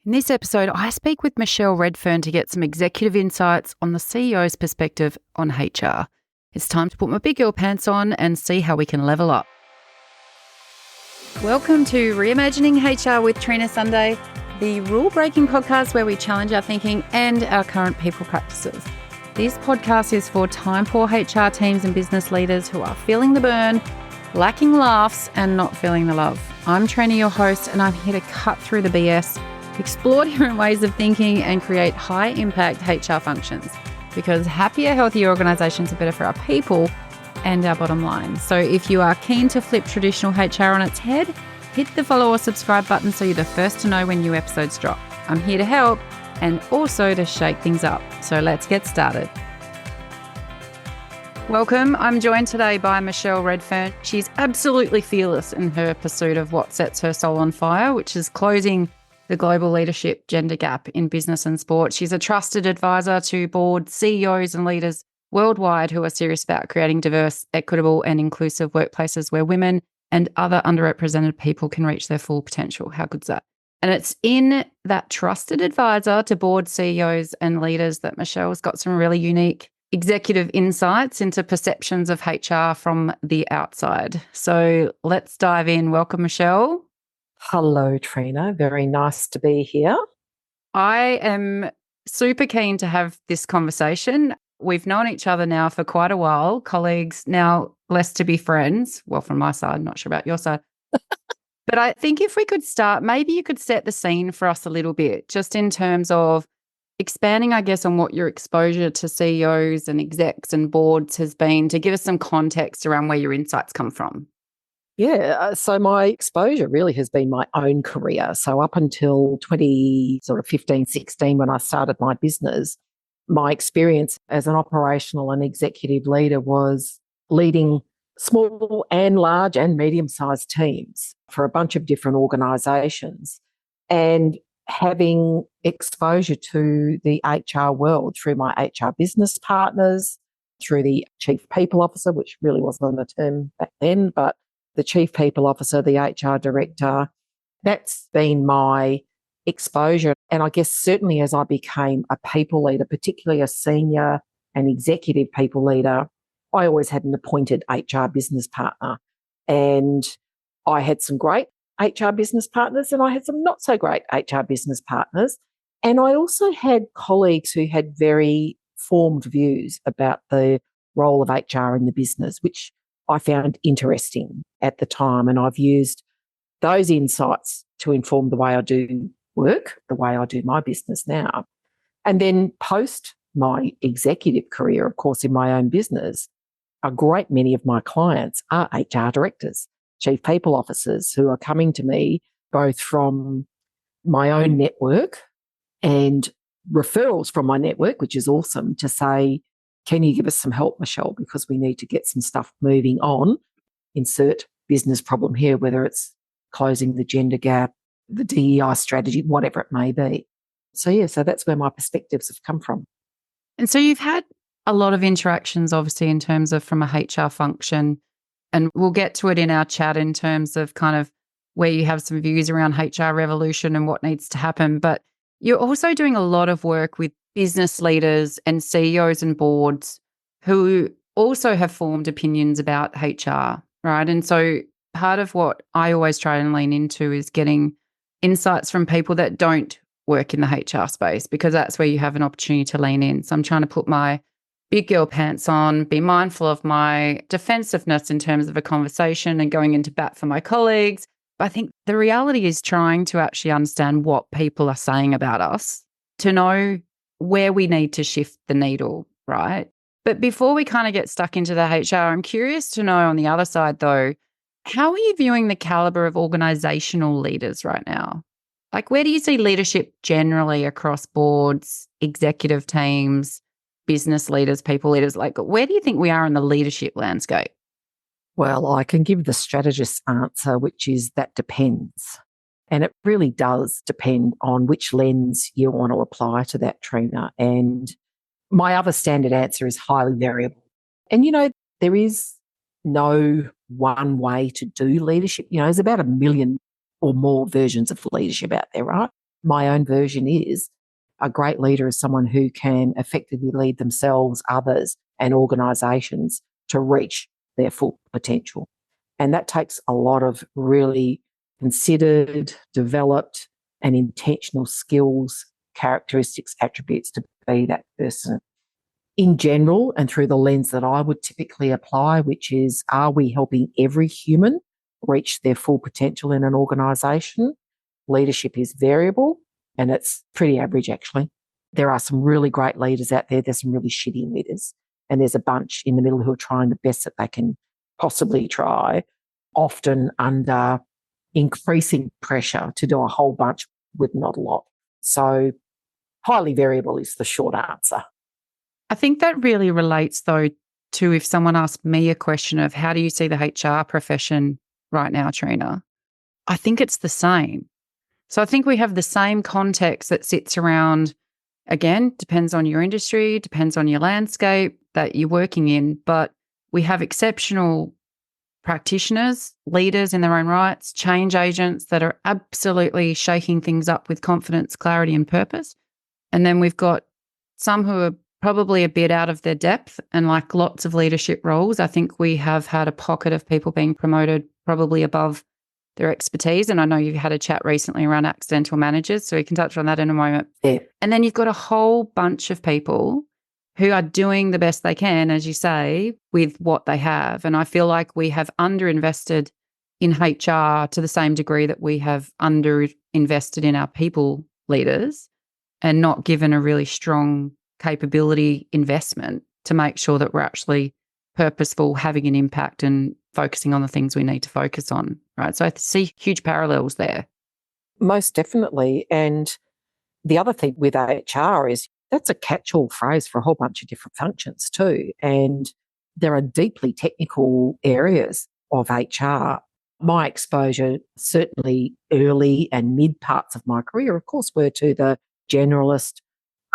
In this episode, I speak with Michelle Redfern to get some executive insights on the CEO's perspective on HR. It's time to put my big girl pants on and see how we can level up. Welcome to Reimagining HR with Trina Sunday, the rule-breaking podcast where we challenge our thinking and our current people practices. This podcast is for time-poor HR teams and business leaders who are feeling the burn, lacking laughs, and not feeling the love. I'm Trina, your host, and I'm here to cut through the BS, explore different ways of thinking, and create high-impact HR functions. Because happier, healthier organisations are better for our people and our bottom line. So if you are keen to flip traditional HR on its head, hit the follow or subscribe button so you're the first to know when new episodes drop. I'm here to help and also to shake things up. So let's get started. Welcome. I'm joined today by Michelle Redfern. She's absolutely fearless in her pursuit of what sets her soul on fire, which is closing the global leadership gender gap in business and sport. She's a trusted advisor to board CEOs and leaders worldwide who are serious about creating diverse, equitable and inclusive workplaces where women and other underrepresented people can reach their full potential. How good's that? And it's in that trusted advisor to board CEOs and leaders that Michelle's got some really unique executive insights into perceptions of HR from the outside. So let's dive in. Welcome, Michelle. Hello, Trina. Very nice to be here. I am super keen to have this conversation. We've known each other now for quite a while, colleagues, now less to be friends. Well, from my side, not sure about your side. But I think if we could start, maybe you could set the scene for us a little bit, just in terms of expanding, I guess, on what your exposure to CEOs and execs and boards has been, to give us some context around where your insights come from. Yeah, so my exposure really has been my own career. So up until 2015, 16, when I started my business, my experience as an operational and executive leader was leading small and large and medium-sized teams for a bunch of different organisations and having exposure to the HR world through my HR business partners, through the chief people officer, which really wasn't a term back then, but the chief people officer, the HR director. That's been my exposure. And I guess certainly as I became a people leader, particularly a senior and executive people leader, I always had an appointed HR business partner. And I had some great HR business partners and I had some not so great HR business partners. And I also had colleagues who had very formed views about the role of HR in the business, which I found interesting at the time. And I've used those insights to inform the way I do work, the way I do my business now. And then post my executive career, of course, in my own business, a great many of my clients are HR directors, chief people officers who are coming to me both from my own network and referrals from my network, which is awesome, to say, can you give us some help, Michelle, because we need to get some stuff moving on. Insert business problem here, whether it's closing the gender gap, the DEI strategy, whatever it may be. So that's where my perspectives have come from. And so you've had a lot of interactions, obviously, in terms of from a HR function, and we'll get to it in our chat in terms of kind of where you have some views around HR revolution and what needs to happen. But you're also doing a lot of work with business leaders and CEOs and boards who also have formed opinions about HR, right? And so part of what I always try and lean into is getting insights from people that don't work in the HR space, because that's where you have an opportunity to lean in. So I'm trying to put my big girl pants on, be mindful of my defensiveness in terms of a conversation and going into bat for my colleagues. But I think the reality is trying to actually understand what people are saying about us to know where we need to shift the needle, right? But before we kind of get stuck into the HR, I'm curious to know on the other side though, how are you viewing the caliber of organizational leaders right now? Like, where do you see leadership generally across boards, executive teams, business leaders, people leaders? Like, where do you think we are in the leadership landscape? Well, I can give the strategist's answer, which is that depends. And it really does depend on which lens you want to apply to that, Trina. And my other standard answer is highly variable. And, there is no one way to do leadership. There's about 1 million or more versions of leadership out there, right? my own version is a great leader is someone who can effectively lead themselves, others, and organisations to reach their full potential. And that takes a lot of really considered, developed, and intentional skills, characteristics, attributes to be that person. In general, and through the lens that I would typically apply, which is, are we helping every human reach their full potential in an organisation? Leadership is variable and it's pretty average, actually. There are some really great leaders out there. There's some really shitty leaders. And there's a bunch in the middle who are trying the best that they can possibly try, often under increasing pressure to do a whole bunch with not a lot. So highly variable is the short answer. I think that really relates, though, to if someone asked me a question of how do you see the HR profession right now, Trina? I think it's the same. So I think we have the same context that sits around, again, depends on your industry, depends on your landscape that you're working in, but we have exceptional practitioners, leaders in their own rights, change agents that are absolutely shaking things up with confidence, clarity, and purpose. And then we've got some who are probably a bit out of their depth and like lots of leadership roles. I think we have had a pocket of people being promoted probably above their expertise. And I know you've had a chat recently around accidental managers, so we can touch on that in a moment. Yeah. And then you've got a whole bunch of people who are doing the best they can, as you say, with what they have. And I feel like we have underinvested in HR to the same degree that we have underinvested in our people leaders and not given a really strong capability investment to make sure that we're actually purposeful, having an impact and focusing on the things we need to focus on, right? So I see huge parallels there. Most definitely. And the other thing with HR is that's a catch-all phrase for a whole bunch of different functions too. And there are deeply technical areas of HR. My exposure, certainly early and mid parts of my career, of course, were to the generalist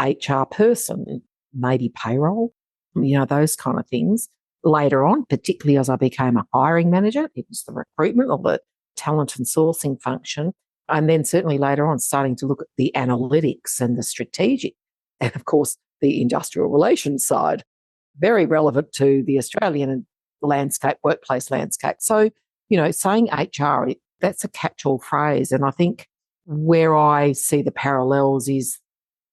HR person, maybe payroll, those kind of things. Later on, particularly as I became a hiring manager, it was the recruitment or the talent and sourcing function. And then certainly later on, starting to look at the analytics and the strategic, and of course, the industrial relations side, very relevant to the Australian landscape, workplace landscape. So, saying HR, that's a catch-all phrase. And I think where I see the parallels is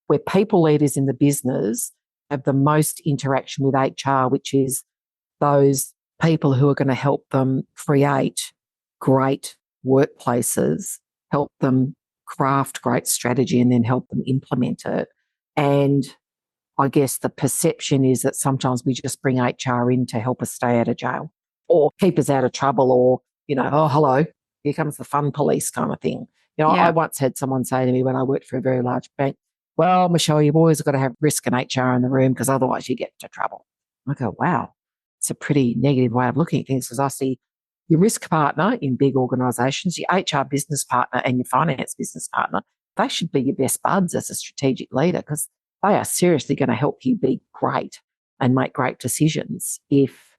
where people leaders in the business have the most interaction with HR, which is those people who are going to help them create great workplaces, help them craft great strategy and then help them implement it. And I guess the perception is that sometimes we just bring HR in to help us stay out of jail or keep us out of trouble or, oh, hello, here comes the fun police kind of thing. I once had someone say to me when I worked for a very large bank, well, Michelle, you've always got to have risk and HR in the room because otherwise you get into trouble. I go, wow, it's a pretty negative way of looking at things because I see your risk partner in big organisations, your HR business partner and your finance business partner, they should be your best buds as a strategic leader because they are seriously going to help you be great and make great decisions if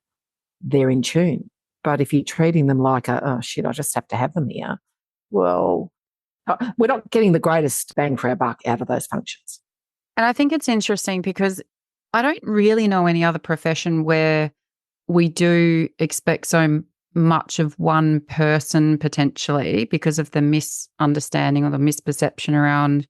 they're in tune. But if you're treating them like, oh, shit, I just have to have them here, well, we're not getting the greatest bang for our buck out of those functions. And I think it's interesting because I don't really know any other profession where we do expect so much of one person potentially because of the misunderstanding or the misperception around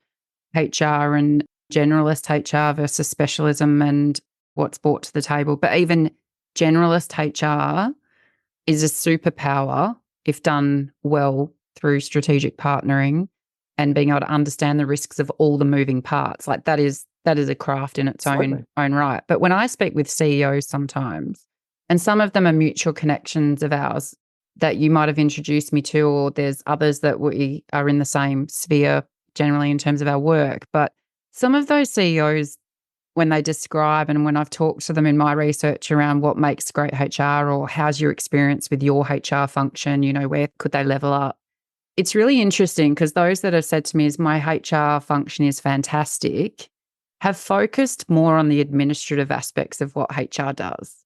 HR and generalist HR versus specialism and what's brought to the table. But even generalist HR is a superpower if done well through strategic partnering and being able to understand the risks of all the moving parts. Like that is a craft in its own right. But when I speak with CEOs sometimes, and some of them are mutual connections of ours that you might have introduced me to, or there's others that we are in the same sphere generally in terms of our work. But some of those CEOs, when they describe and when I've talked to them in my research around what makes great HR or how's your experience with your HR function, where could they level up? It's really interesting because those that have said to me is my HR function is fantastic have focused more on the administrative aspects of what HR does.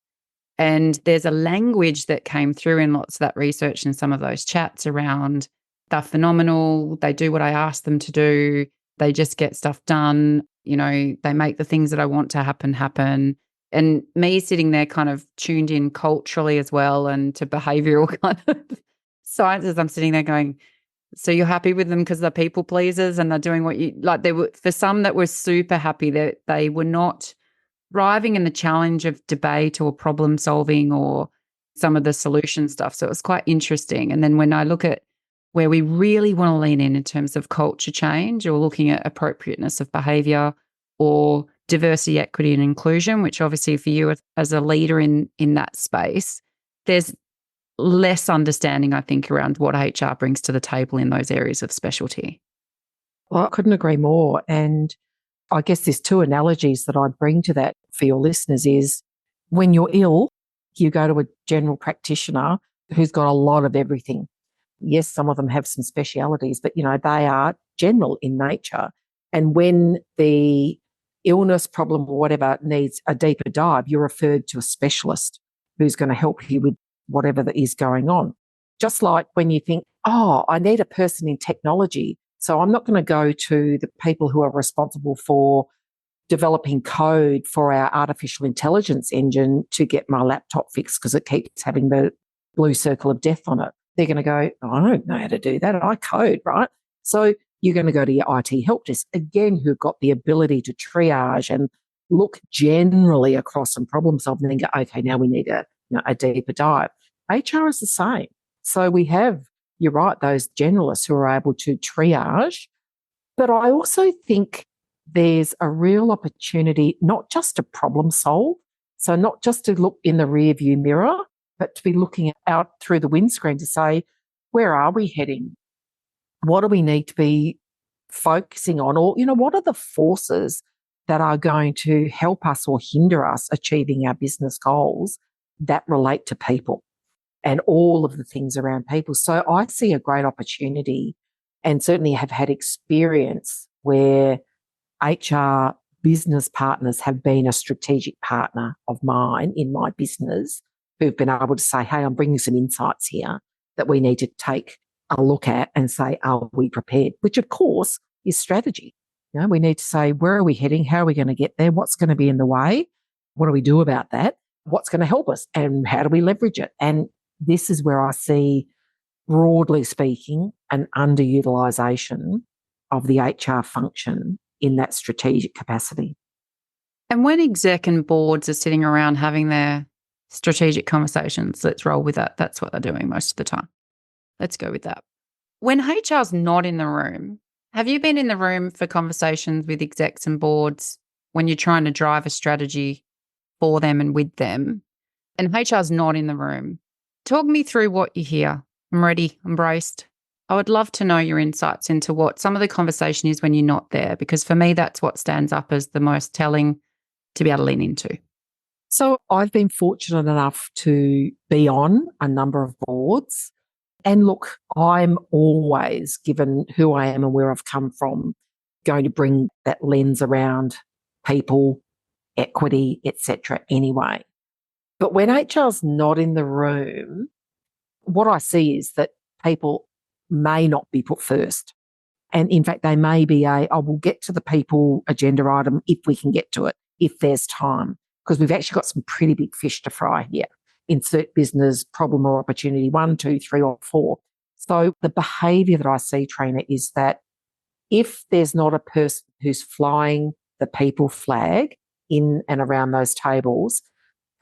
And there's a language that came through in lots of that research and some of those chats around they're phenomenal. They do what I ask them to do. They just get stuff done. They make the things that I want to happen. And me sitting there kind of tuned in culturally as well and to behavioral kind of sciences, I'm sitting there going, so you're happy with them because they're people pleasers and they're doing what you like. They were, for some that were super happy, that they were not thriving in the challenge of debate or problem solving or some of the solution stuff. So it was quite interesting. And then when I look at where we really want to lean in terms of culture change or looking at appropriateness of behavior or diversity, equity and inclusion, which obviously for you as a leader in that space, there's less understanding, I think, around what HR brings to the table in those areas of specialty. Well, I couldn't agree more. And I guess there's two analogies that I'd bring to that for your listeners is when you're ill, you go to a general practitioner who's got a lot of everything. Yes, some of them have some specialities, but, they are general in nature. And when the illness, problem or whatever needs a deeper dive, you're referred to a specialist who's going to help you with whatever that is going on. Just like when you think, oh, I need a person in technology, so I'm not going to go to the people who are responsible for developing code for our artificial intelligence engine to get my laptop fixed because it keeps having the blue circle of death on it. They're going to go, oh, I don't know how to do that. I code, right? So you're going to go to your IT help desk, again, who've got the ability to triage and look generally across and problem solve and then go, okay, now we need a deeper dive. HR is the same. So we have, you're right, those generalists who are able to triage. But I also think there's a real opportunity not just to problem solve, so not just to look in the rear view mirror, but to be looking out through the windscreen to say, where are we heading? What do we need to be focusing on? Or, what are the forces that are going to help us or hinder us achieving our business goals that relate to people and all of the things around people? So I see a great opportunity and certainly have had experience where HR business partners have been a strategic partner of mine in my business who've been able to say, hey, I'm bringing some insights here that we need to take a look at and say, are we prepared? Which, of course, is strategy. We need to say, where are we heading? How are we going to get there? What's going to be in the way? What do we do about that? What's going to help us? And how do we leverage it? And this is where I see, broadly speaking, an underutilisation of the HR function in that strategic capacity. And when exec and boards are sitting around having their strategic conversations, let's roll with that. That's what they're doing most of the time. Let's go with that. When HR's not in the room, have you been in the room for conversations with execs and boards when you're trying to drive a strategy for them and with them, and HR's not in the room? Talk me through what you hear. I'm ready. I'm braced. I would love to know your insights into what some of the conversation is when you're not there, because for me, that's what stands up as the most telling to be able to lean into. So I've been fortunate enough to be on a number of boards. And look, I'm always, given who I am and where I've come from, going to bring that lens around people, equity, etc. anyway. But when HR's not in the room, what I see is that people may not be put first. And in fact, they may be we'll get to the people agenda item if we can get to it, if there's time, because we've actually got some pretty big fish to fry here. Insert business, problem or opportunity, 1, 2, 3 or 4. So the behaviour that I see, Trina, is that if there's not a person who's flying the people flag in and around those tables,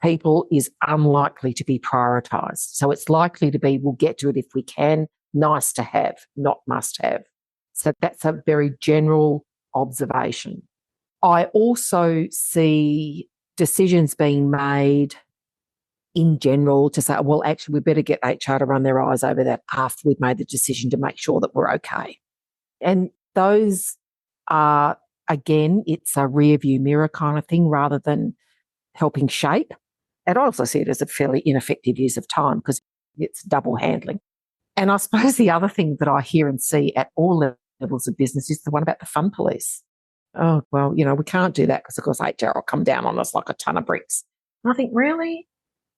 people is unlikely to be prioritised. So it's likely to be, we'll get to it if we can, nice to have, not must have. So that's a very general observation. I also see decisions being made in general to say, well, actually, we better get HR to run their eyes over that after we've made the decision to make sure that we're okay. And those are, again, it's a rear view mirror kind of thing rather than helping shape. And I also see it as a fairly ineffective use of time because it's double handling. And I suppose the other thing that I hear and see at all levels of business is the one about the fun police. Oh, well, we can't do that because, of course, HR will come down on us like a ton of bricks. And I think, really?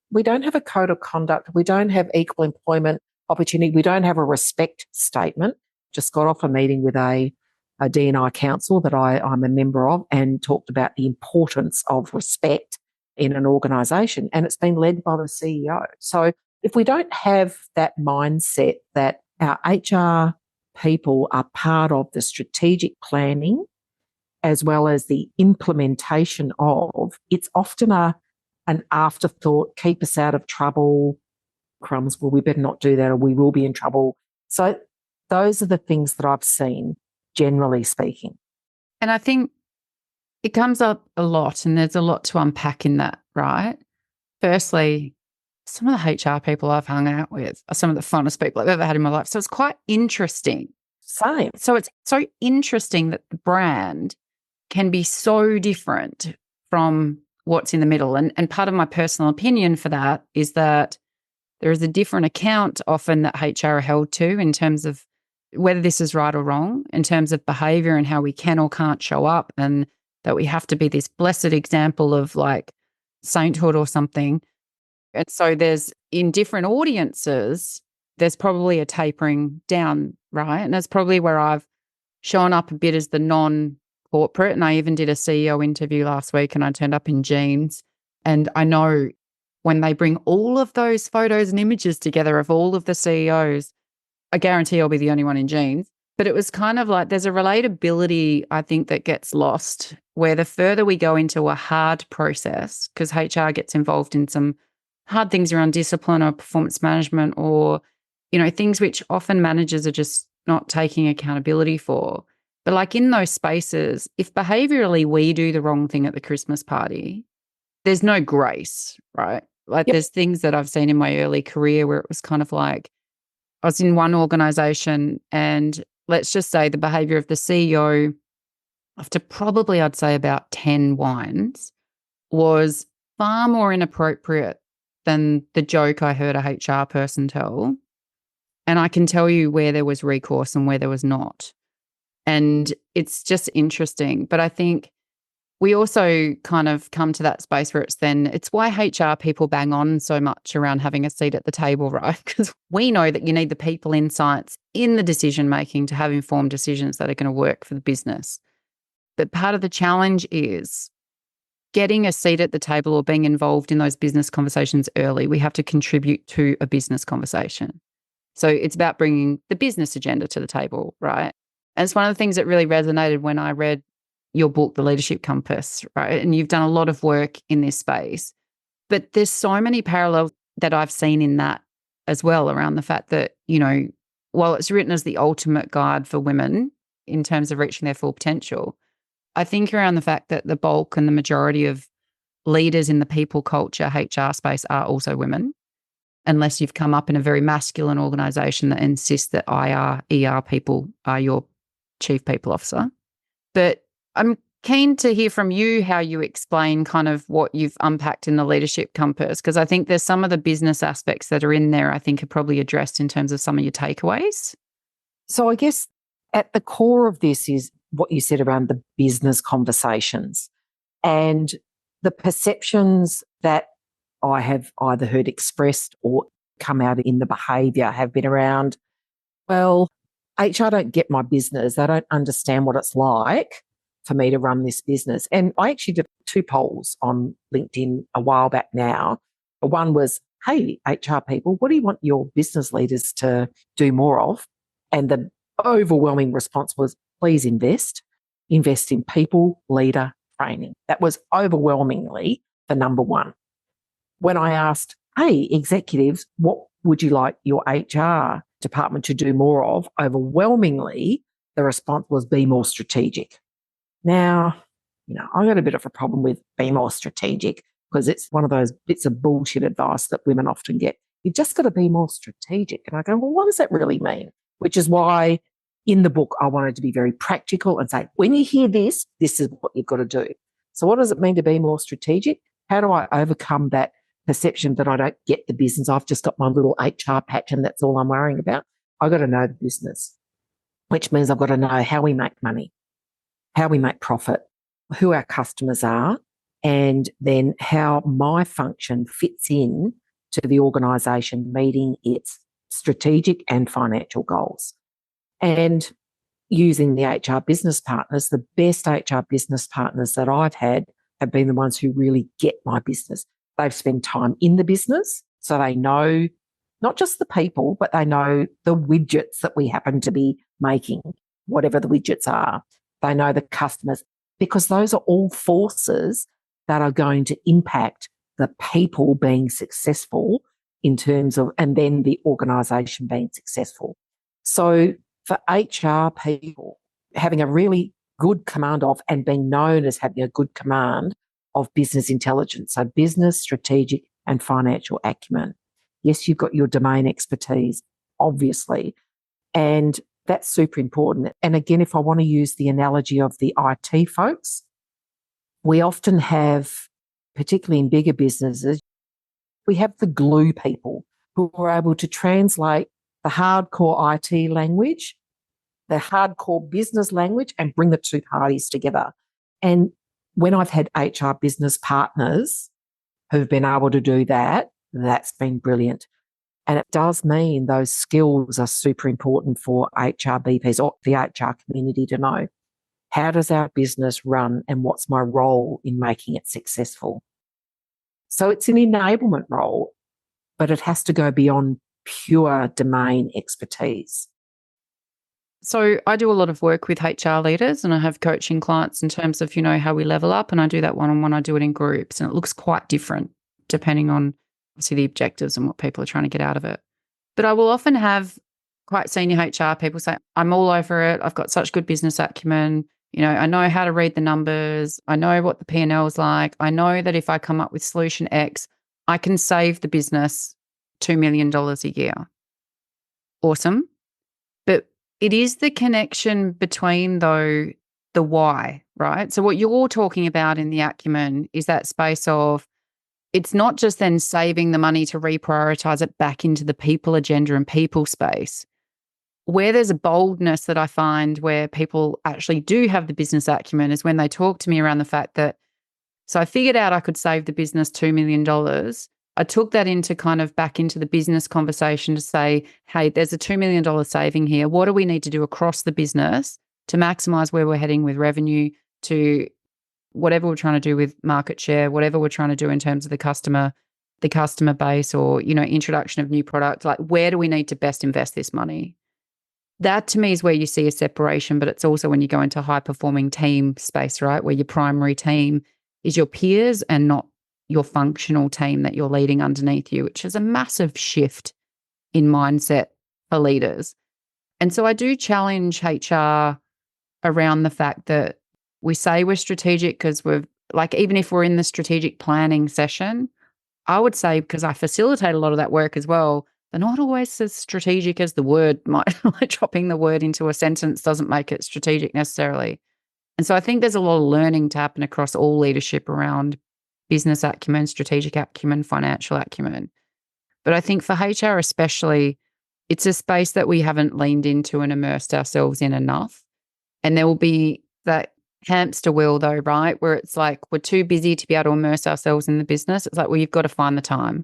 We don't have a code of conduct. We don't have equal employment. opportunity. We don't have a respect statement. Just got off a meeting with a D&I council that I'm a member of, and talked about the importance of respect in an organisation. And it's been led by the CEO. So if we don't have that mindset that our HR people are part of the strategic planning as well as the implementation of, it's often an afterthought, keep us out of trouble, crumbs, well, we better not do that or we will be in trouble. So those are the things that I've seen, generally speaking. And I think it comes up a lot, and there's a lot to unpack in that, right? Firstly, some of the HR people I've hung out with are some of the funnest people I've ever had in my life. So it's quite interesting. Same. So it's so interesting that the brand can be so different from what's in the middle. And part of my personal opinion for that is that there is a different account often that HR are held to in terms of whether this is right or wrong, in terms of behavior and how we can or can't show up, and that we have to be this blessed example of like sainthood or something. And so there's, in different audiences, there's probably a tapering down, right? And that's probably where I've shown up a bit as the non-corporate. And I even did a CEO interview last week and I turned up in jeans. And I know when they bring all of those photos and images together of all of the CEOs, I guarantee I'll be the only one in jeans. But it was kind of like there's a relatability, I think, that gets lost, where the further we go into a hard process, because HR gets involved in some hard things around discipline or performance management, or, you know, things which often managers are just not taking accountability for. But like in those spaces, if behaviorally we do the wrong thing at the Christmas party, there's no grace, right? Like there's things that I've seen in my early career where it was kind of like, I was in one organization and let's just say the behavior of the CEO after probably I'd say about 10 wines was far more inappropriate than the joke I heard a HR person tell. And I can tell you where there was recourse and where there was not. And it's just interesting. But I think we also kind of come to that space where it's why HR people bang on so much around having a seat at the table, right? Because we know that you need the people insights in the decision making to have informed decisions that are going to work for the business. But part of the challenge is getting a seat at the table or being involved in those business conversations early. We have to contribute to a business conversation. So it's about bringing the business agenda to the table, right? And it's one of the things that really resonated when I read your book, The Leadership Compass, right? And you've done a lot of work in this space. But there's so many parallels that I've seen in that as well, around the fact that, you know, while it's written as the ultimate guide for women in terms of reaching their full potential, I think around the fact that the bulk and the majority of leaders in the people culture HR space are also women, unless you've come up in a very masculine organisation that insists that ER people are your chief people officer. But I'm keen to hear from you how you explain kind of what you've unpacked in the Leadership Compass, because I think there's some of the business aspects that are in there I think are probably addressed in terms of some of your takeaways. So I guess at the core of this is what you said around the business conversations and the perceptions that I have either heard expressed or come out in the behaviour have been around, well, HR don't get my business. They don't understand what it's like for me to run this business. And I actually did 2 polls on LinkedIn a while back now. One was, hey, HR people, what do you want your business leaders to do more of? And the overwhelming response was, please invest in people, leader, training. That was overwhelmingly the number one. When I asked, hey, executives, what would you like your HR department to do more of? Overwhelmingly, the response was be more strategic. Now, you know, I got a bit of a problem with be more strategic because it's one of those bits of bullshit advice that women often get. You've just got to be more strategic. And I go, well, what does that really mean? Which is why in the book, I wanted to be very practical and say, when you hear this, this is what you've got to do. So what does it mean to be more strategic? How do I overcome that perception that I don't get the business? I've just got my little HR patch and that's all I'm worrying about. I've got to know the business, which means I've got to know how we make money, how we make profit, who our customers are, and then how my function fits in to the organisation meeting its strategic and financial goals. And using the HR business partners, the best HR business partners that I've had have been the ones who really get my business. They've spent time in the business, so they know not just the people, but they know the widgets that we happen to be making, whatever the widgets are. They know the customers, because those are all forces that are going to impact the people being successful in terms of, and then the organisation being successful. So for HR people, having a really good command of and being known as having a good command of business intelligence, so business, strategic and financial acumen. Yes, you've got your domain expertise, obviously, and that's super important. And again, if I want to use the analogy of the IT folks, we often have, particularly in bigger businesses, we have the glue people who are able to translate the hardcore IT language, the hardcore business language, and bring the two parties together. And when I've had HR business partners who've been able to do that, that's been brilliant. And it does mean those skills are super important for HR BPs or the HR community to know. How does our business run and what's my role in making it successful? So it's an enablement role, but it has to go beyond pure domain expertise. So I do a lot of work with HR leaders, and I have coaching clients in terms of, how we level up, and I do that one-on-one. I do it in groups, and it looks quite different depending on obviously the objectives and what people are trying to get out of it. But I will often have quite senior HR people say, I'm all over it. I've got such good business acumen. I know how to read the numbers. I know what the P&L is like. I know that if I come up with solution X, I can save the business $2 million a year. Awesome. But it is the connection between, though, the why, right? So what you're talking about in the acumen is that space of, it's not just then saving the money to reprioritize it back into the people agenda and people space. Where there's a boldness that I find where people actually do have the business acumen is when they talk to me around the fact that, so I figured out I could save the business $2 million. I took that into kind of back into the business conversation to say, hey, there's a $2 million saving here. What do we need to do across the business to maximize where we're heading with revenue, to whatever we're trying to do with market share, whatever we're trying to do in terms of the customer base, or, introduction of new products, like where do we need to best invest this money? That to me is where you see a separation, but it's also when you go into high performing team space, right? Where your primary team is your peers and not your functional team that you're leading underneath you, which is a massive shift in mindset for leaders. And so I do challenge HR around the fact that we say we're strategic because even if we're in the strategic planning session, I would say, because I facilitate a lot of that work as well, they're not always as strategic as the word might. Like dropping the word into a sentence doesn't make it strategic necessarily. And so I think there's a lot of learning to happen across all leadership around business acumen, strategic acumen, financial acumen. But I think for HR especially, it's a space that we haven't leaned into and immersed ourselves in enough. And there will be that hamster wheel though, right? Where it's like, we're too busy to be able to immerse ourselves in the business. It's like, well, you've got to find the time.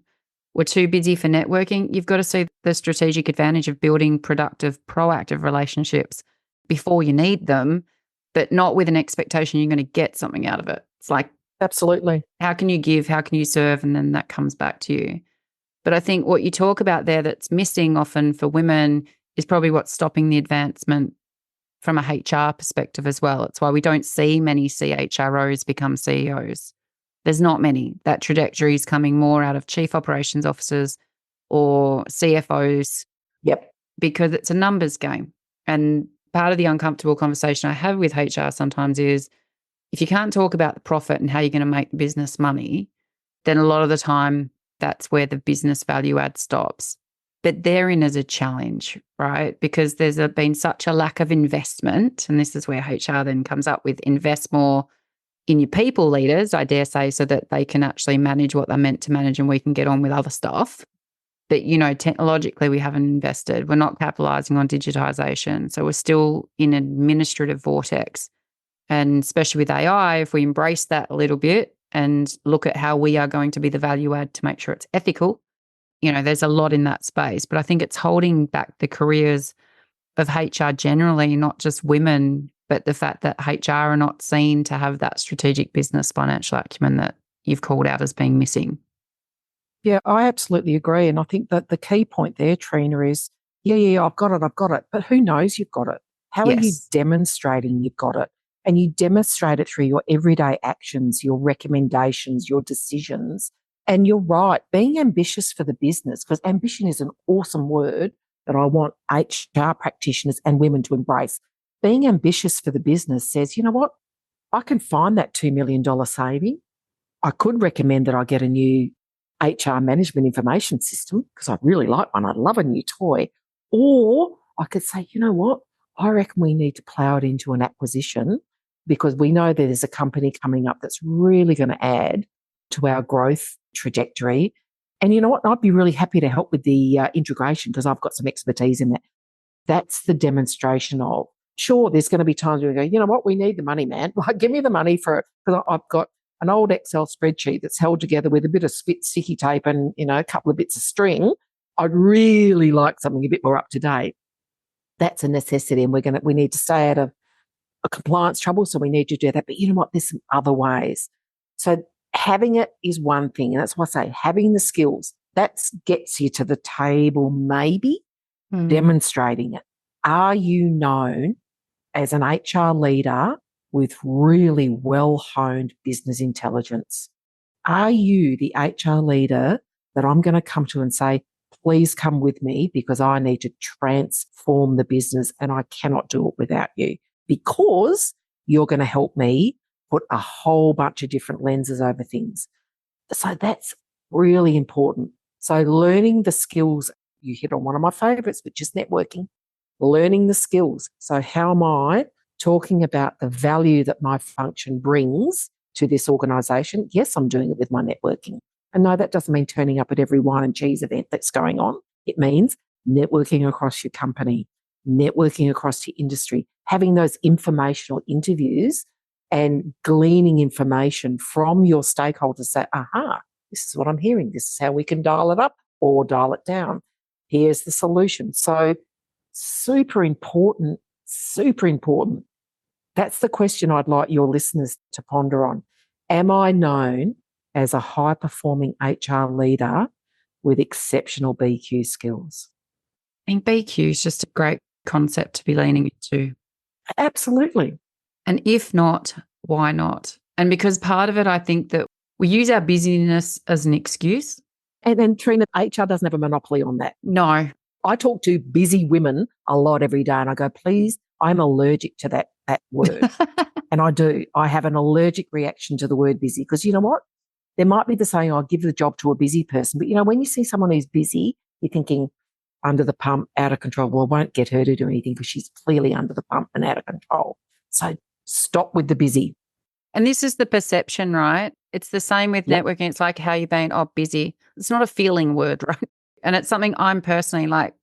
We're too busy for networking. You've got to see the strategic advantage of building productive, proactive relationships before you need them, but not with an expectation you're going to get something out of it. It's like, absolutely, how can you give? How can you serve? And then that comes back to you. But I think what you talk about there that's missing often for women is probably what's stopping the advancement from a HR perspective as well. It's why we don't see many CHROs become CEOs. There's not many. That trajectory is coming more out of chief operations officers or CFOs. Yep. Because it's a numbers game. And part of the uncomfortable conversation I have with HR sometimes is, if you can't talk about the profit and how you're going to make the business money, then a lot of the time that's where the business value add stops. But therein is a challenge, right? Because there's been such a lack of investment, and this is where HR then comes up with invest more in your people leaders, I dare say, so that they can actually manage what they're meant to manage and we can get on with other stuff. But, technologically we haven't invested. We're not capitalizing on digitization. So we're still in an administrative vortex. And especially with AI, if we embrace that a little bit and look at how we are going to be the value add to make sure it's ethical there's a lot in that space, but I think it's holding back the careers of HR generally, not just women, but the fact that HR are not seen to have that strategic business financial acumen that you've called out as being missing. Yeah, I absolutely agree. And I think that the key point there, Trina, is yeah, I've got it. But who knows you've got it? How are you Yes. demonstrating you've got it? And you demonstrate it through your everyday actions, your recommendations, your decisions. And you're right, being ambitious for the business, because ambition is an awesome word that I want HR practitioners and women to embrace. Being ambitious for the business says, you know what? I can find that $2 million saving. I could recommend that I get a new HR management information system because I really like one. I'd love a new toy. Or I could say, you know what? I reckon we need to plough it into an acquisition because we know there's a company coming up that's really going to add to our growth trajectory. And you know what? I'd be really happy to help with the integration because I've got some expertise in that. That's the demonstration of, sure, there's going to be times where we go, you know what? We need the money, man. Like, give me the money for it because I've got an old Excel spreadsheet that's held together with a bit of sticky tape and, a couple of bits of string. I'd really like something a bit more up to date. That's a necessity. And we need to stay out of a compliance trouble. So we need to do that. But you know what? There's some other ways. So having it is one thing. And that's why I say having the skills, that gets you to the table, maybe demonstrating it. Are you known as an HR leader with really well-honed business intelligence? Are you the HR leader that I'm going to come to and say, please come with me because I need to transform the business and I cannot do it without you because you're going to help me put a whole bunch of different lenses over things. So that's really important. So learning the skills, you hit on one of my favourites, which is networking, learning the skills. So how am I talking about the value that my function brings to this organisation? Yes, I'm doing it with my networking. And no, that doesn't mean turning up at every wine and cheese event that's going on. It means networking across your company, networking across your industry, having those informational interviews and gleaning information from your stakeholders. Say, aha, this is what I'm hearing. This is how we can dial it up or dial it down. Here's the solution. So super important, super important. That's the question I'd like your listeners to ponder on. Am I known as a high-performing HR leader with exceptional BQ skills? I think BQ is just a great concept to be leaning into. Absolutely. And if not, why not? And because part of it, I think that we use our busyness as an excuse. And then, Trina, HR doesn't have a monopoly on that. No. I talk to busy women a lot every day and I go, please, I'm allergic to that word. And I do. I have an allergic reaction to the word busy because you know what? There might be the saying, I'll give the job to a busy person. But, when you see someone who's busy, you're thinking under the pump, out of control. Well, I won't get her to do anything because she's clearly under the pump and out of control. So stop with the busy. And this is the perception, right? It's the same with networking. It's like how you're being, busy. It's not a feeling word, right? And it's something I'm personally like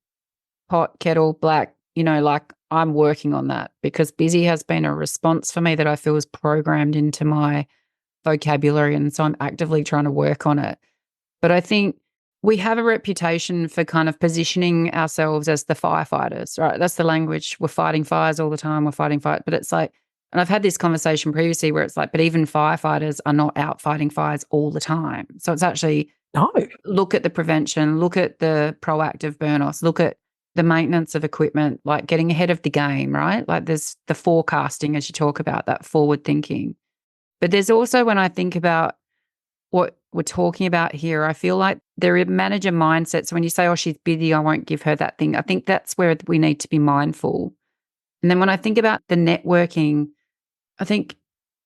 pot, kettle, black, like I'm working on that because busy has been a response for me that I feel is programmed into my vocabulary. And so I'm actively trying to work on it. But I think we have a reputation for kind of positioning ourselves as the firefighters, right? That's the language. We're fighting fires all the time. We're fighting fires. But it's like, and I've had this conversation previously where it's like, but even firefighters are not out fighting fires all the time. So it's actually, no, look at the prevention, look at the proactive burn-offs, look at the maintenance of equipment, like getting ahead of the game, right? Like there's the forecasting as you talk about that forward thinking. But there's also when I think about what we're talking about here, I feel like there are manager mindsets. So when you say, oh, she's busy, I won't give her that thing. I think that's where we need to be mindful. And then when I think about the networking, I think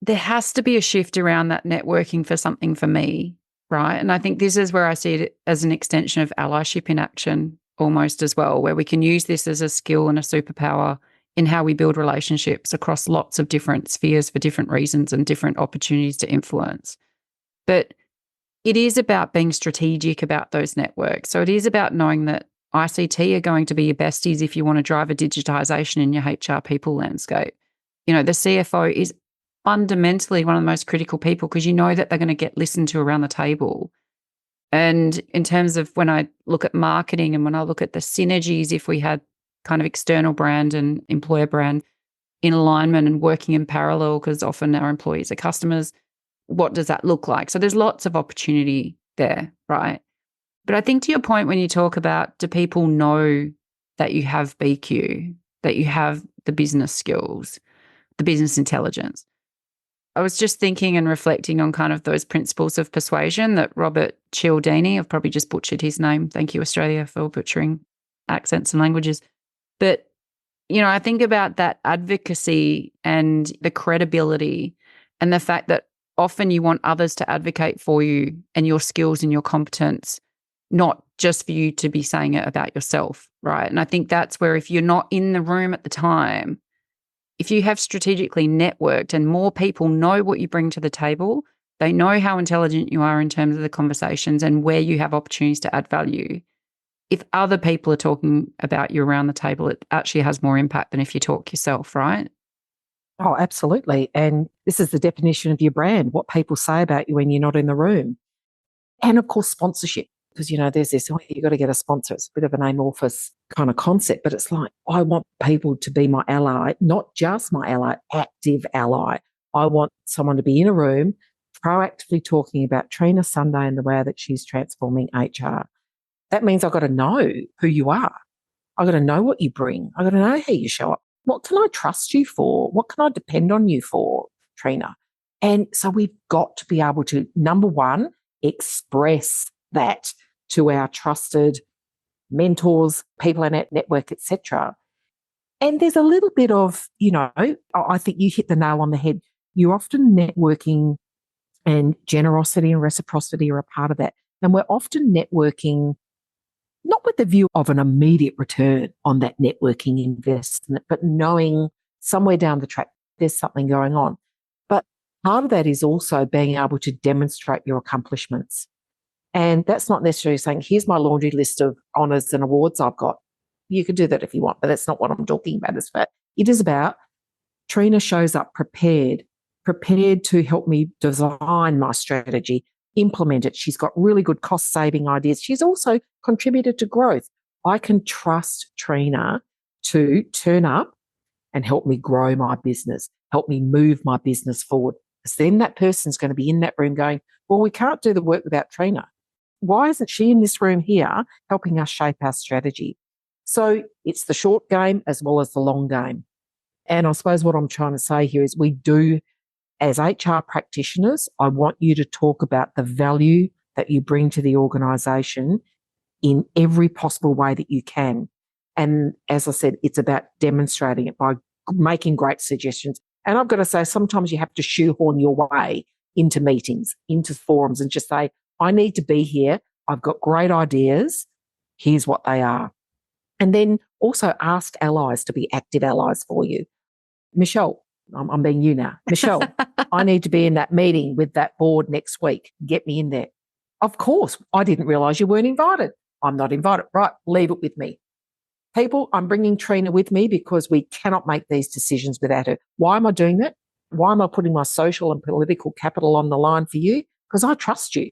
there has to be a shift around that networking for something for me, right? And I think this is where I see it as an extension of allyship in action almost as well, where we can use this as a skill and a superpower in how we build relationships across lots of different spheres for different reasons and different opportunities to influence. But it is about being strategic about those networks. So it is about knowing that ICT are going to be your besties if you want to drive a digitization in your HR people landscape. The CFO is fundamentally one of the most critical people because you know that they're going to get listened to around the table. And in terms of when I look at marketing and when I look at the synergies, if we had kind of external brand and employer brand in alignment and working in parallel, because often our employees are customers, what does that look like? So there's lots of opportunity there, right? But I think to your point, when you talk about, do people know that you have BQ, that you have the business skills, the business intelligence? I was just thinking and reflecting on kind of those principles of persuasion that Robert Cialdini, I've probably just butchered his name. Thank you, Australia, for butchering accents and languages. But, I think about that advocacy and the credibility and the fact that often you want others to advocate for you and your skills and your competence, not just for you to be saying it about yourself, right? And I think that's where, if you're not in the room at the time, if you have strategically networked and more people know what you bring to the table, they know how intelligent you are in terms of the conversations and where you have opportunities to add value. If other people are talking about you around the table, it actually has more impact than if you talk yourself, right? Oh, absolutely. And this is the definition of your brand, what people say about you when you're not in the room. And of course, sponsorship, because, there's this, you've got to get a sponsor. It's a bit of an amorphous kind of concept, but it's like, I want people to be my ally, not just my ally, active ally. I want someone to be in a room proactively talking about Trina Sunday and the way that she's transforming HR. That means I've got to know who you are. I've got to know what you bring. I've got to know how you show up. What can I trust you for? What can I depend on you for, Trina? And so we've got to be able to, number one, express that to our trusted mentors, people in our network, etc. And there's a little bit of, I think you hit the nail on the head. You're often networking, and generosity and reciprocity are a part of that. And we're often networking not with the view of an immediate return on that networking investment, but knowing somewhere down the track there's something going on. But part of that is also being able to demonstrate your accomplishments. And that's not necessarily saying, here's my laundry list of honours and awards I've got. You can do that if you want, but that's not what I'm talking about. It is about Trina shows up prepared to help me design my strategy, implement it. She's got really good cost-saving ideas. She's also contributed to growth. I can trust Trina to turn up and help me grow my business, help me move my business forward. Because then that person's going to be in that room going, well, we can't do the work without Trina. Why isn't she in this room here helping us shape our strategy? So it's the short game as well as the long game. And I suppose what I'm trying to say here is we do, as HR practitioners, I want you to talk about the value that you bring to the organisation in every possible way that you can. And as I said, it's about demonstrating it by making great suggestions. And I've got to say, sometimes you have to shoehorn your way into meetings, into forums, and just say, I need to be here. I've got great ideas. Here's what they are. And then also ask allies to be active allies for you. Michelle, I'm being you now. Michelle, I need to be in that meeting with that board next week. Get me in there. Of course, I didn't realise you weren't invited. I'm not invited. Right, leave it with me. People, I'm bringing Trina with me because we cannot make these decisions without her. Why am I doing that? Why am I putting my social and political capital on the line for you? Because I trust you,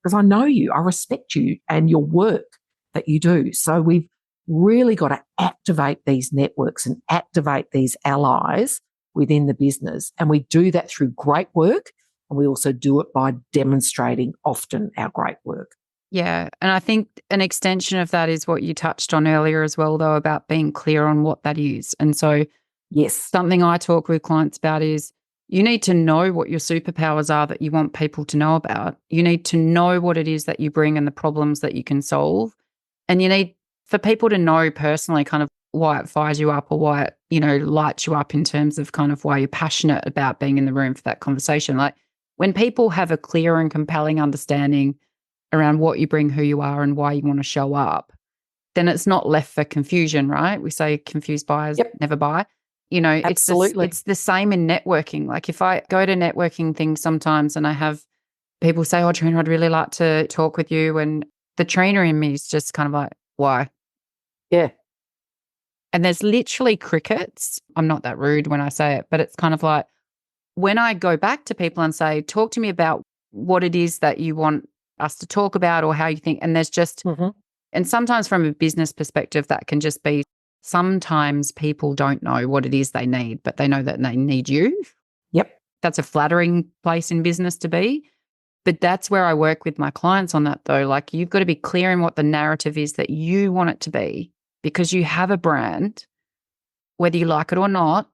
because I know you, I respect you and your work that you do. So we've really got to activate these networks and activate these allies within the business. And we do that through great work. And we also do it by demonstrating often our great work. Yeah. And I think an extension of that is what you touched on earlier as well, though, about being clear on what that is. And so, yes, something I talk with clients about is you need to know what your superpowers are that you want people to know about. You need to know what it is that you bring and the problems that you can solve. And you need for people to know personally kind of why it fires you up or why it, lights you up in terms of kind of why you're passionate about being in the room for that conversation. Like when people have a clear and compelling understanding around what you bring, who you are, and why you want to show up, then it's not left for confusion, right? We say confused buyers never buy. Absolutely. It's the same in networking. Like if I go to networking things sometimes and I have people say, oh, Trina, I'd really like to talk with you. And the trainer in me is just kind of like, why? Yeah. And there's literally crickets. I'm not that rude when I say it, but it's kind of like when I go back to people and say, talk to me about what it is that you want us to talk about or how you think. And there's just, and sometimes from a business perspective, that can just be sometimes people don't know what it is they need, but they know that they need you. Yep. That's a flattering place in business to be. But that's where I work with my clients on that though. Like you've got to be clear in what the narrative is that you want it to be because you have a brand, whether you like it or not,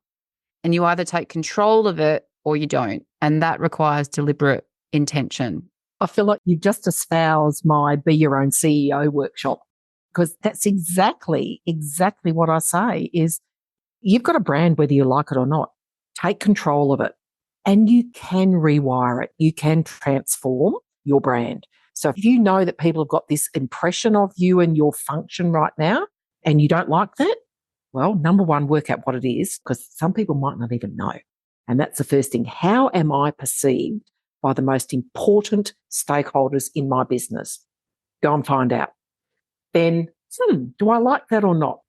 and you either take control of it or you don't. And that requires deliberate intention. I feel like you've just espoused my Be Your Own CEO workshop because that's exactly what I say is you've got a brand whether you like it or not. Take control of it and you can rewire it. You can transform your brand. So if you know that people have got this impression of you and your function right now and you don't like that, well, number one, work out what it is because some people might not even know. And that's the first thing. How am I perceived by the most important stakeholders in my business? Go and find out. Then, do I like that or not?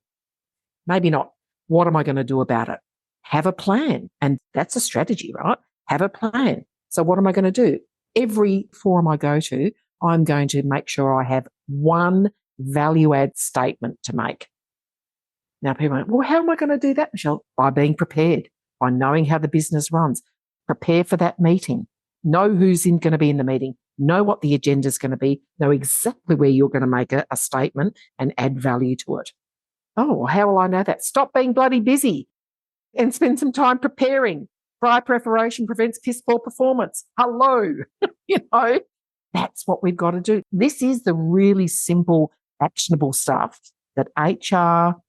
Maybe not. What am I going to do about it? Have a plan. And that's a strategy, right? Have a plan. So what am I going to do? Every forum I go to, I'm going to make sure I have one value add statement to make. Now people are, well, how am I going to do that, Michelle? By being prepared, by knowing how the business runs. Prepare for that meeting. Know who's going to be in the meeting. Know what the agenda is going to be. Know exactly where you're going to make a statement and add value to it. Oh, well, how will I know that? Stop being bloody busy and spend some time preparing. Prior preparation prevents piss poor performance. Hello. That's what we've got to do. This is the really simple, actionable stuff that HR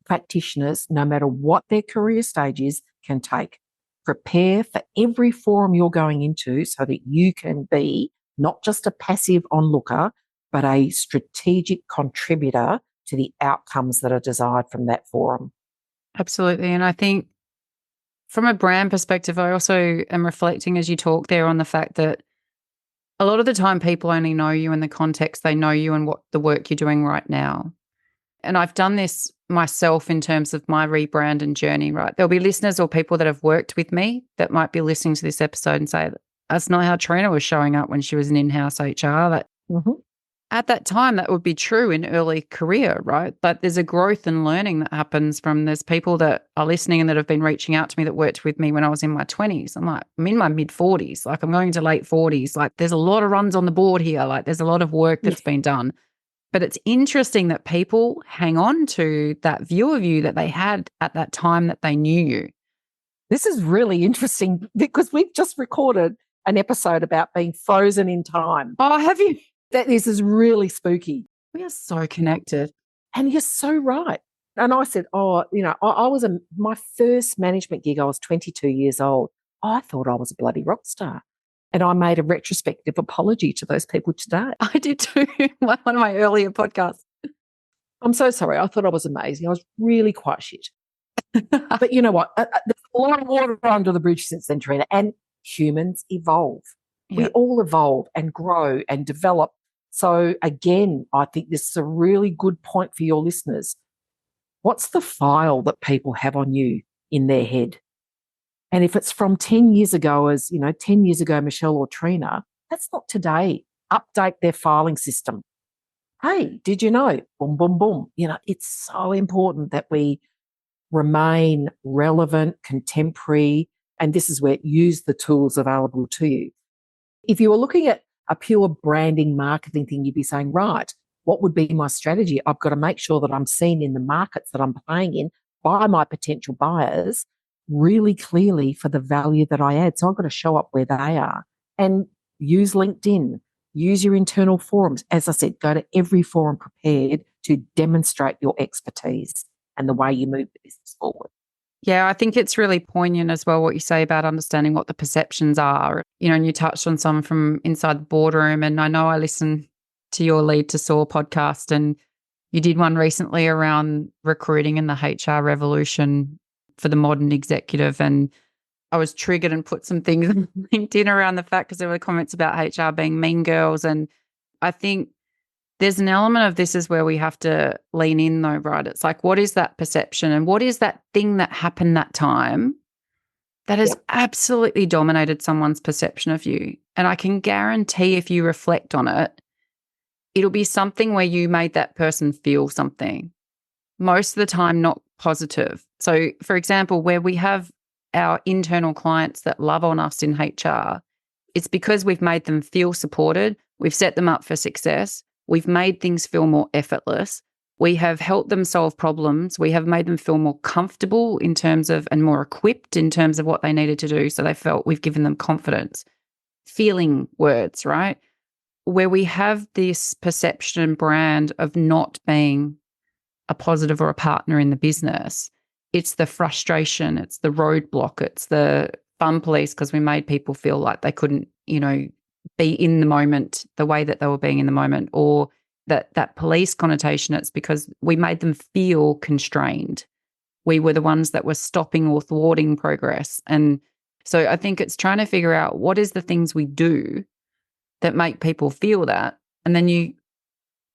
practitioners, no matter what their career stage is, can take. Prepare for every forum you're going into so that you can be not just a passive onlooker, but a strategic contributor to the outcomes that are desired from that forum. Absolutely. And I think from a brand perspective, I also am reflecting as you talk there on the fact that a lot of the time people only know you in the context they know you and what the work you're doing right now. And I've done this myself in terms of my rebrand and journey, right? There'll be listeners or people that have worked with me that might be listening to this episode and say, that's not how Trina was showing up when she was an in-house HR. At that time, that would be true in early career, right? But there's a growth and learning that happens from there's people that are listening and that have been reaching out to me that worked with me when I was in my 20s. I'm in my mid 40s, like I'm going to late 40s. Like there's a lot of runs on the board here. Like there's a lot of work that's been done. But it's interesting that people hang on to that view of you that they had at that time that they knew you. This is really interesting because we've just recorded an episode about being frozen in time. Oh, have you? This is really spooky. We are so connected. And you're so right. And I said, I was my first management gig, I was 22 years old. I thought I was a bloody rock star. And I made a retrospective apology to those people today. I did too, one of my earlier podcasts. I'm so sorry. I thought I was amazing. I was really quite shit. But you know what? There's a lot of water under the bridge since then, Trina. And humans evolve. Yep. We all evolve and grow and develop. So again, I think this is a really good point for your listeners. What's the file that people have on you in their head? And if it's from 10 years ago, 10 years ago, Michelle or Trina, that's not today. Update their filing system. Hey, did you know? Boom, boom, boom. It's so important that we remain relevant, contemporary, and this is where use the tools available to you. If you were looking at a pure branding marketing thing, you'd be saying, right, what would be my strategy? I've got to make sure that I'm seen in the markets that I'm playing in by my potential buyers really clearly for the value that I add. So I've got to show up where they are and use LinkedIn, use your internal forums. As I said, go to every forum prepared to demonstrate your expertise and the way you move the business forward. Yeah, I think it's really poignant as well what you say about understanding what the perceptions are. And you touched on some from inside the boardroom. And I know I listened to your Lead to Soar podcast and you did one recently around recruiting and the HR revolution for the modern executive. And I was triggered and put some things on LinkedIn around the fact because there were comments about HR being mean girls. And I think there's an element of this is where we have to lean in though, right? It's like, what is that perception and what is that thing that happened that time that has absolutely dominated someone's perception of you? And I can guarantee if you reflect on it, it'll be something where you made that person feel something. Most of the time, not positive. So, for example, where we have our internal clients that love on us in HR, it's because we've made them feel supported. We've set them up for success. We've made things feel more effortless. We have helped them solve problems. We have made them feel more comfortable in terms of and more equipped in terms of what they needed to do. So they felt we've given them confidence. Feeling words, right? Where we have this perception and brand of not being a positive or a partner in the business, it's the frustration, it's the roadblock, it's the fun police because we made people feel like they couldn't, be in the moment the way that they were being in the moment, or that police connotation, it's because we made them feel constrained. We were the ones that were stopping or thwarting progress. And so I think it's trying to figure out what is the things we do that make people feel that. And then you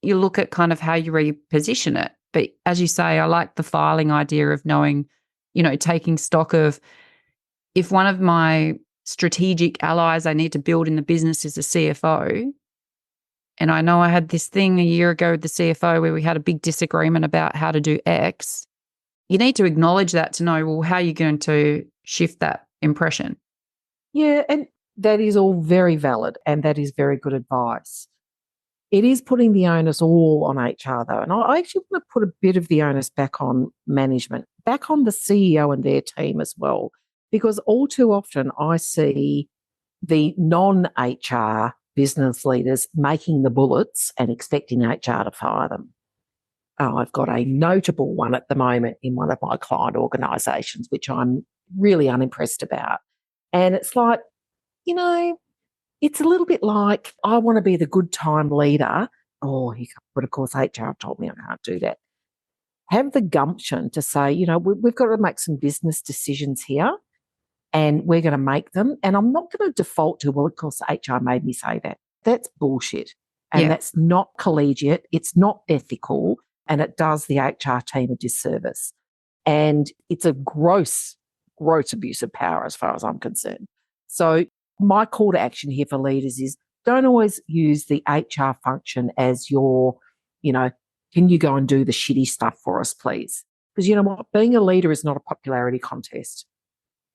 look at kind of how you reposition it. But as you say, I like the filing idea of knowing, taking stock of if one of my strategic allies I need to build in the business is a CFO, and I know I had this thing a year ago with the CFO where we had a big disagreement about how to do X, you need to acknowledge that to know, well, how are you going to shift that impression? Yeah, and that is all very valid, and that is very good advice. It is putting the onus all on HR, though. And I actually want to put a bit of the onus back on management, back on the CEO and their team as well, because all too often I see the non-HR business leaders making the bullets and expecting HR to fire them. Oh, I've got a notable one at the moment in one of my client organisations, which I'm really unimpressed about. And it's like, it's a little bit like I want to be the good time leader. Oh, but of course, HR told me I can't do that. Have the gumption to say, we've got to make some business decisions here and we're going to make them. And I'm not going to default to, well, of course, HR made me say that. That's bullshit. And that's not collegiate. It's not ethical. And it does the HR team a disservice. And it's a gross abuse of power as far as I'm concerned. So my call to action here for leaders is don't always use the HR function as your, can you go and do the shitty stuff for us, please? Because you know what? Being a leader is not a popularity contest.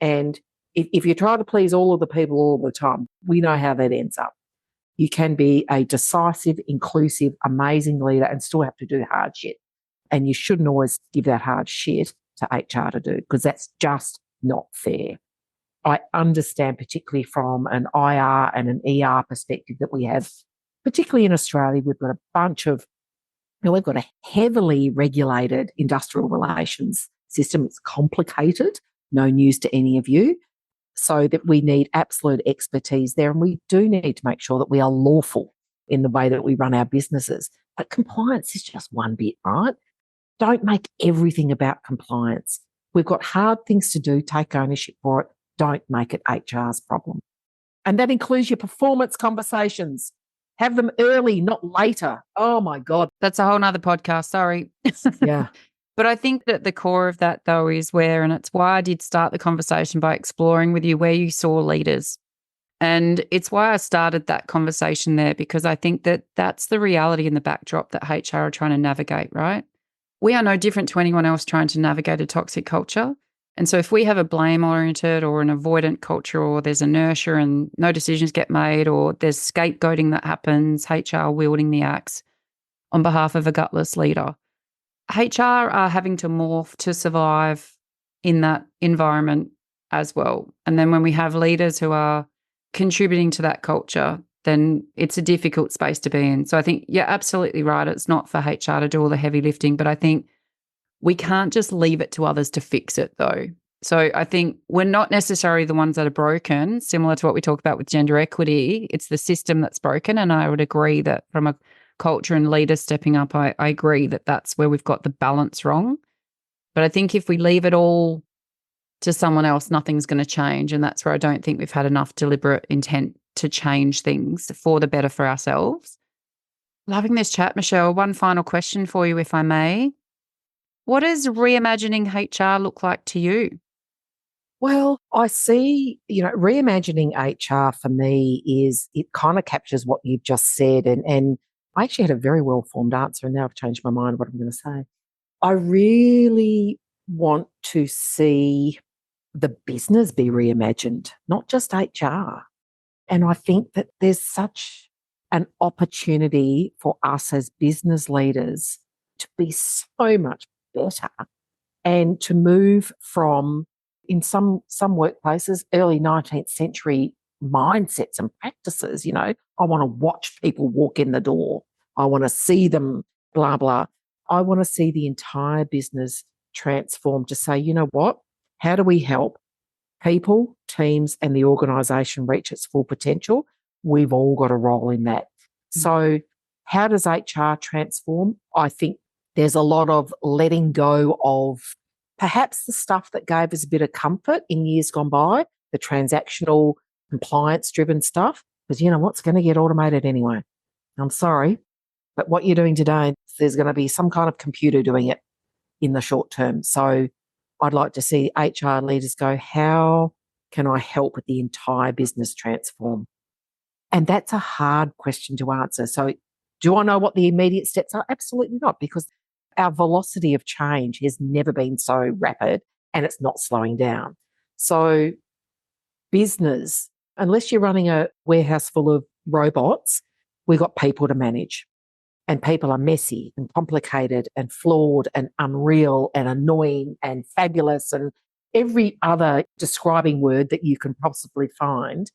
And if you try to please all of the people all the time, we know how that ends up. You can be a decisive, inclusive, amazing leader and still have to do hard shit. And you shouldn't always give that hard shit to HR to do because that's just not fair. I understand, particularly from an IR and an ER perspective, that we have, particularly in Australia, we've got a bunch of, we've got a heavily regulated industrial relations system. It's complicated, no news to any of you, so that we need absolute expertise there. And we do need to make sure that we are lawful in the way that we run our businesses. But compliance is just one bit, right? Don't make everything about compliance. We've got hard things to do. Take ownership for it. Don't make it HR's problem. And that includes your performance conversations. Have them early, not later. Oh, my God. That's a whole nother podcast. Sorry. Yeah. But I think that the core of that, though, is where, and it's why I did start the conversation by exploring with you where you saw leaders. And it's why I started that conversation there, because I think that that's the reality in the backdrop that HR are trying to navigate, right? We are no different to anyone else trying to navigate a toxic culture. And so if we have a blame-oriented or an avoidant culture, or there's inertia and no decisions get made, or there's scapegoating that happens, HR wielding the axe on behalf of a gutless leader, HR are having to morph to survive in that environment as well. And then when we have leaders who are contributing to that culture, then it's a difficult space to be in. So I think you're absolutely right. It's not for HR to do all the heavy lifting, but I think we can't just leave it to others to fix it, though. So I think we're not necessarily the ones that are broken, similar to what we talk about with gender equity. It's the system that's broken. And I would agree that from a culture and leaders stepping up, I agree that that's where we've got the balance wrong. But I think if we leave it all to someone else, nothing's going to change. And that's where I don't think we've had enough deliberate intent to change things for the better for ourselves. Loving this chat, Michelle. One final question for you, if I may. What does reimagining HR look like to you? Well, I see, reimagining HR for me is it kind of captures what you've just said. And I actually had a very well formed answer, and now I've changed my mind what I'm going to say. I really want to see the business be reimagined, not just HR. And I think that there's such an opportunity for us as business leaders to be so much better and to move from, in some workplaces, early 19th century mindsets and practices. I want to watch people walk in the door. I want to see them, blah, blah. I want to see the entire business transform to say, you know what? How do we help people, teams, and the organisation reach its full potential? We've all got a role in that. So how does HR transform? I think there's a lot of letting go of perhaps the stuff that gave us a bit of comfort in years gone by, the transactional, compliance-driven stuff, because you know what's going to get automated anyway. I'm sorry, but what you're doing today, there's going to be some kind of computer doing it in the short term. So I'd like to see HR leaders go, how can I help the entire business transform? And that's a hard question to answer. So do I know what the immediate steps are? Absolutely not, because our velocity of change has never been so rapid and it's not slowing down. So business, unless you're running a warehouse full of robots, we've got people to manage. And people are messy and complicated and flawed and unreal and annoying and fabulous and every other describing word that you can possibly find.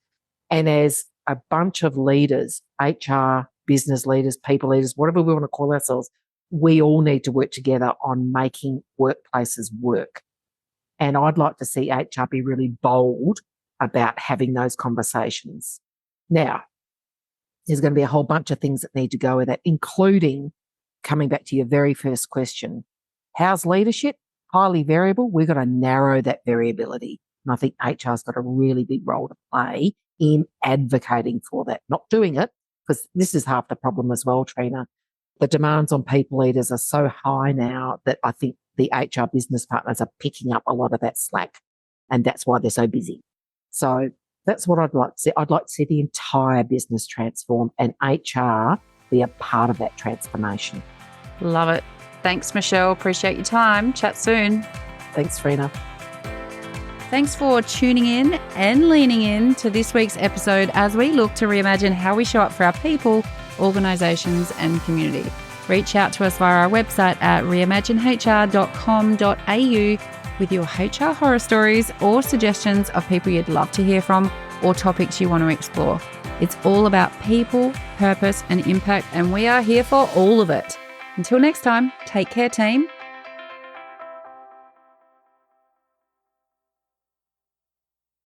And as a bunch of leaders, HR, business leaders, people leaders, whatever we want to call ourselves, we all need to work together on making workplaces work. And I'd like to see HR be really bold about having those conversations. Now, there's going to be a whole bunch of things that need to go with that, including coming back to your very first question. How's leadership? Highly variable. We've got to narrow that variability. And I think HR's got a really big role to play in advocating for that, not doing it, because this is half the problem as well, Trina. The demands on people leaders are so high now that I think the HR business partners are picking up a lot of that slack. And that's why they're so busy. So that's what I'd like to see. I'd like to see the entire business transform and HR be a part of that transformation. Love it. Thanks, Michelle. Appreciate your time. Chat soon. Thanks, Trina. Thanks for tuning in and leaning in to this week's episode as we look to reimagine how we show up for our people, organisations and community. Reach out to us via our website at reimaginehr.com.au with your HR horror stories or suggestions of people you'd love to hear from or topics you want to explore. It's all about people, purpose and impact, and we are here for all of it. Until next time, take care, team.